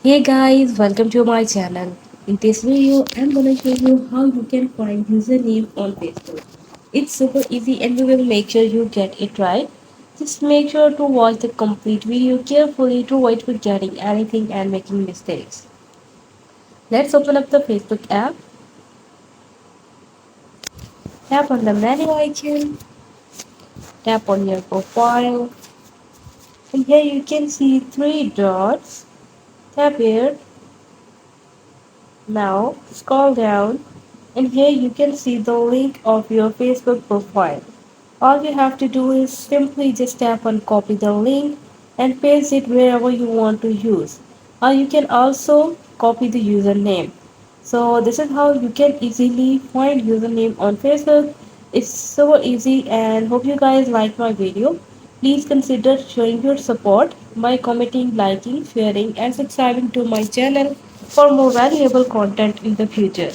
Hey guys, welcome to my channel. In this video, I'm gonna show you how you can find username on Facebook. It's super easy and we will make sure you get it right. Just make sure to watch the complete video carefully to avoid forgetting anything and making mistakes. Let's open up the Facebook app, tap on the menu icon, tap on your profile, and here you can see three dots. Tap here. Now scroll down and here you can see the link of your Facebook profile. All you have to do is simply just tap on copy the link and paste it wherever you want to use. Or you can also copy the username. So this is how you can easily find username on Facebook. It's so easy and hope you guys like my video. Please consider showing your support by commenting, liking, sharing and subscribing to my channel for more valuable content in the future.